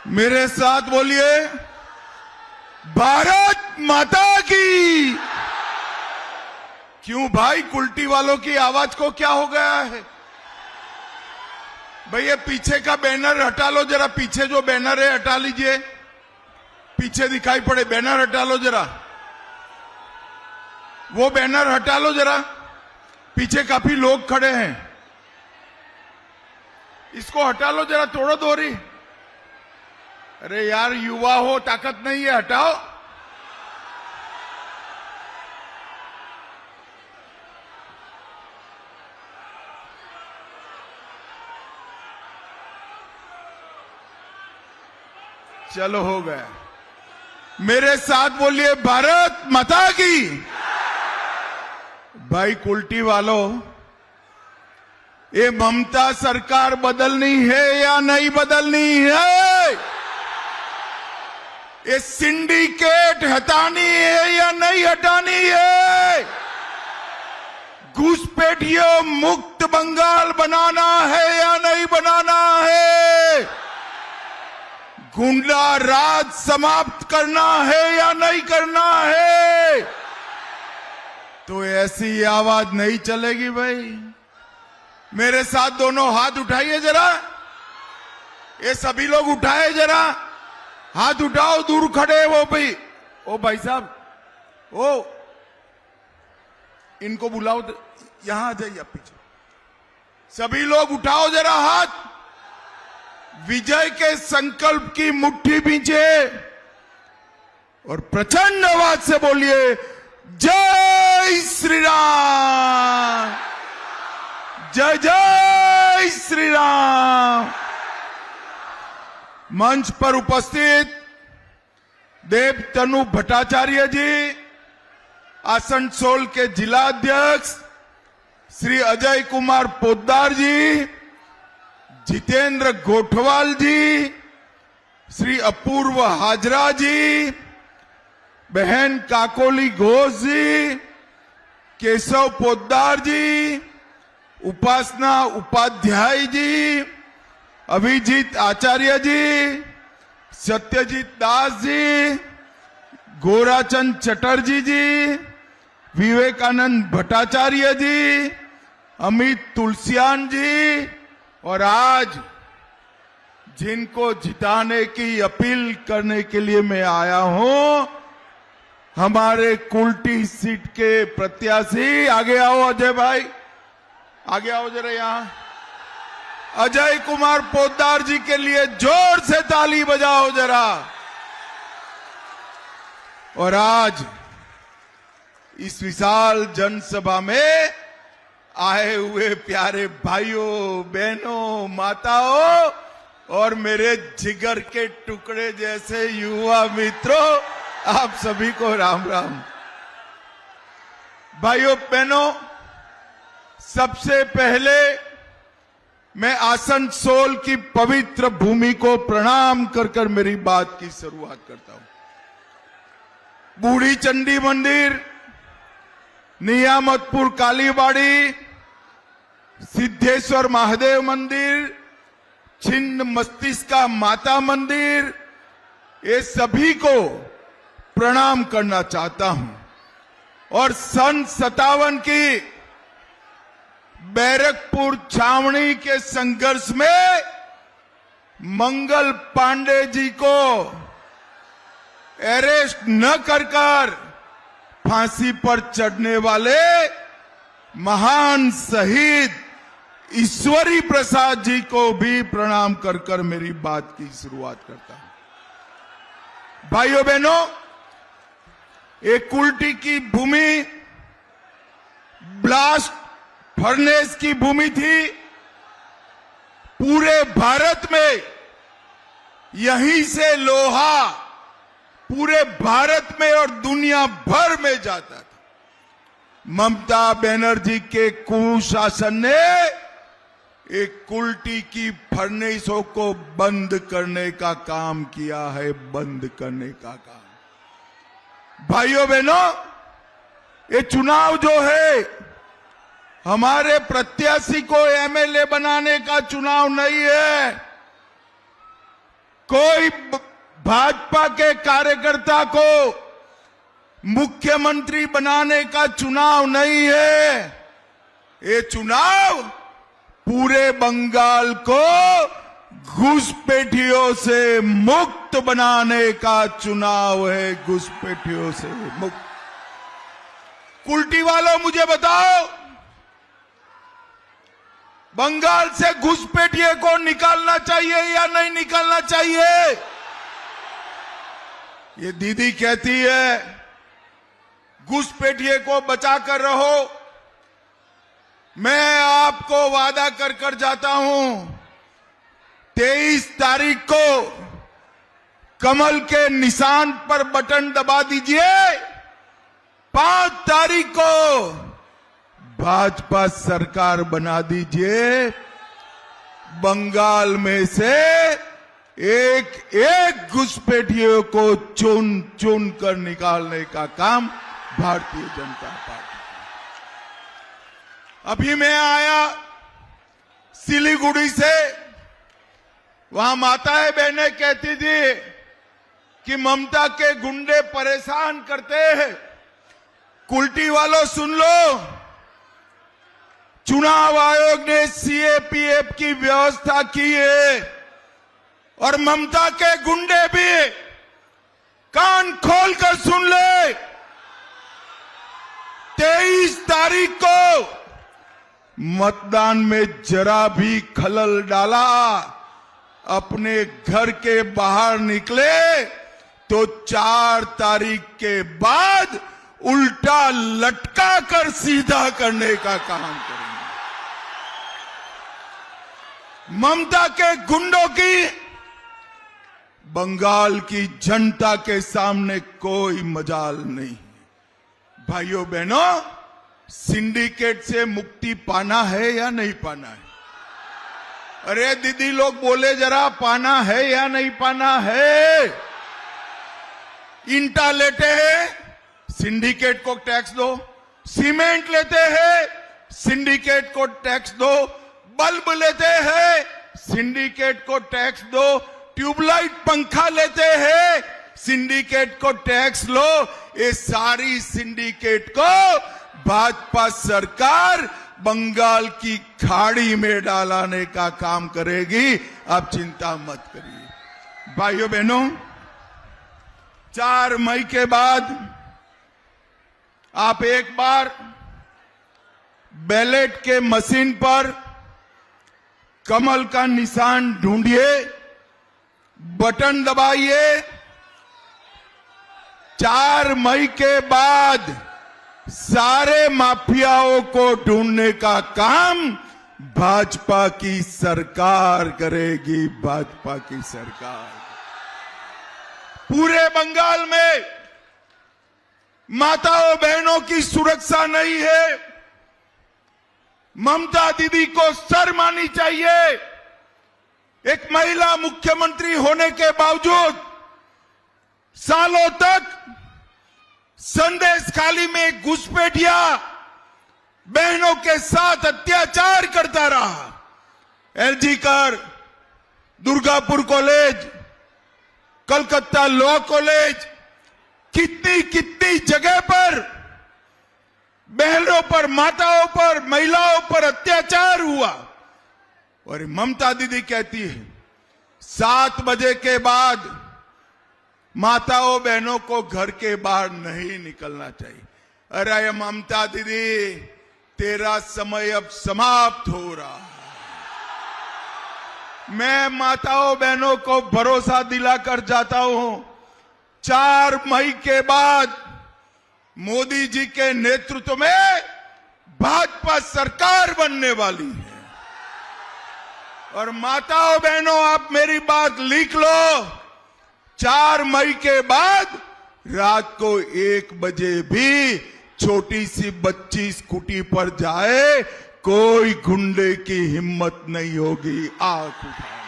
मेरे साथ बोलिए, भारत माता की। क्यों भाई, कुल्टी वालों की आवाज को क्या हो गया है? भाई ये पीछे का बैनर हटा लो जरा, पीछे जो बैनर है हटा लीजिए, पीछे दिखाई पड़े बैनर हटा लो जरा, वो बैनर हटा लो जरा, पीछे काफी लोग खड़े हैं, इसको हटा लो जरा, तोड़ो दोरी। अरे यार युवा हो, ताकत नहीं है, हटाओ। चलो हो गया। मेरे साथ बोलिए, भारत माता की। भाई कुल्टी वालों, ये ममता सरकार बदलनी है या नहीं बदलनी है? ये सिंडिकेट हटानी है या नहीं हटानी है? घुसपैठियों मुक्त बंगाल बनाना है या नहीं बनाना है? गुंडा राज समाप्त करना है या नहीं करना है? तो ऐसी आवाज नहीं चलेगी भाई। मेरे साथ दोनों हाथ उठाइए जरा, ये सभी लोग उठाए जरा, हाथ उठाओ, दूर खड़े वो भाई, ओ भाई साहब, ओ इनको बुलाओ, यहां आ जाइए आप पीछे। सभी लोग उठाओ जरा हाथ, विजय के संकल्प की मुट्ठी भींचे और प्रचंड आवाज से बोलिए, जय श्री राम, जय जय श्री राम। मंच पर उपस्थित देवतनु भट्टाचार्य जी, आसनसोल के जिला अध्यक्ष श्री अजय कुमार पोद्दार जी, जितेंद्र गोठवाल जी, श्री अपूर्व हाजरा जी, बहन काकोली घोष जी, केशव पोद्दार जी, उपासना उपाध्याय जी, अभिजीत आचार्य जी, सत्यजीत दास जी, गोराचंद चटर्जी जी, विवेकानंद भट्टाचार्य जी, अमित तुलसियान जी, और आज जिनको जिताने की अपील करने के लिए मैं आया हूं, हमारे कुल्टी सीट के प्रत्याशी, आगे आओ अजय भाई, आगे आओ जरा यहां, अजय कुमार पोद्दार जी के लिए जोर से ताली बजाओ जरा। और आज इस विशाल जनसभा में आए हुए प्यारे भाइयों बहनों माताओं और मेरे जिगर के टुकड़े जैसे युवा मित्रों, आप सभी को राम राम। भाइयों बहनों, सबसे पहले मैं आसनसोल की पवित्र भूमि को प्रणाम कर कर मेरी बात की शुरुआत करता हूं। बूढ़ी चंडी मंदिर, नियामतपुर कालीबाड़ी, सिद्धेश्वर महादेव मंदिर, छिन्न मस्तिष्का माता मंदिर, ये सभी को प्रणाम करना चाहता हूं। और सन 57 की बैरकपुर छावनी के संघर्ष में मंगल पांडे जी को अरेस्ट न कर फांसी पर चढ़ने वाले महान शहीद ईश्वरी प्रसाद जी को भी प्रणाम कर कर मेरी बात की शुरुआत करता हूं। भाइयों बहनों, एक कुल्टी की भूमि ब्लास्ट फर्नेस की भूमि थी। पूरे भारत में यहीं से लोहा पूरे भारत में और दुनिया भर में जाता था। ममता बनर्जी के कुशासन ने एक कुल्टी की फर्नेसों को बंद करने का काम किया है, बंद करने का काम। भाइयों बहनों, ये चुनाव जो है हमारे प्रत्याशी को एमएलए बनाने का चुनाव नहीं है। कोई भाजपा के कार्यकर्ता को मुख्यमंत्री बनाने का चुनाव नहीं है। ये चुनाव पूरे बंगाल को घुसपैठियों से मुक्त बनाने का चुनाव है। घुसपैठियों से मुक्त। कुल्टी वालों मुझे बताओ, बंगाल से घुसपैठिए को निकालना चाहिए या नहीं निकालना चाहिए? ये दीदी कहती है घुसपैठिए को बचा कर रहो। मैं आपको वादा कर कर जाता हूं, 23 तारीख को कमल के निशान पर बटन दबा दीजिए। 5 तारीख को भाजपा सरकार बना दीजिए। बंगाल में से एक एक घुसपैठियों को चुन चुन कर निकालने का काम भारतीय जनता पार्टी। अभी मैं आया सिलीगुड़ी से, वहां माताएं बहनें कहती थी कि ममता के गुंडे परेशान करते हैं। कुल्टी वालों सुन लो, चुनाव आयोग ने सीएपीएफ की व्यवस्था की है और ममता के गुंडे भी कान खोलकर सुन ले। 23 तारीख को मतदान में जरा भी खलल डाला, अपने घर के बाहर निकले तो 4 तारीख के बाद उल्टा लटका कर सीधा करने का काम करेंगे। ममता के गुंडों की बंगाल की जनता के सामने कोई मजाल नहीं। भाइयों बहनों, सिंडिकेट से मुक्ति पाना है या नहीं पाना है? अरे दीदी लोग बोले जरा, पाना है या नहीं पाना है? ईंटा लेते हैं, सिंडिकेट को टैक्स दो। सीमेंट लेते हैं, सिंडिकेट को टैक्स दो। बल्ब लेते हैं, सिंडिकेट को टैक्स दो। ट्यूबलाइट पंखा लेते हैं, सिंडिकेट को टैक्स लो। ये सारी सिंडिकेट को भाजपा सरकार बंगाल की खाड़ी में डालने का काम करेगी। आप चिंता मत करिए। भाइयों बहनों, 4 मई के बाद आप एक बार बैलेट के मशीन पर कमल का निशान ढूंढिए, बटन दबाइए। 4 मई के बाद सारे माफियाओं को ढूंढने का काम भाजपा की सरकार करेगी। भाजपा की सरकार पूरे बंगाल में माताओं बहनों की सुरक्षा नहीं है। ममता दीदी को शर्म आनी चाहिए। एक महिला मुख्यमंत्री होने के बावजूद सालों तक संदेश खाली में घुसपैठिया बहनों के साथ अत्याचार करता रहा। एलजी कर, Durgapur college, Calcutta law college, कितनी कितनी जगह पर बहनों पर, माताओं पर, महिलाओं पर अत्याचार हुआ। और ममता दीदी कहती है 7 बजे के बाद माताओं बहनों को घर के बाहर नहीं निकलना चाहिए। अरे ममता दीदी, तेरा समय अब समाप्त हो रहा है। मैं माताओं बहनों को भरोसा दिलाकर जाता हूं, 4 मई के बाद मोदी जी के नेतृत्व में भाजपा सरकार बनने वाली है। और माताओं बहनों, आप मेरी बात लिख लो, 4 मई के बाद रात को 1 बजे भी छोटी सी बच्ची स्कूटी पर जाए, कोई गुंडे की हिम्मत नहीं होगी आंख उठाए।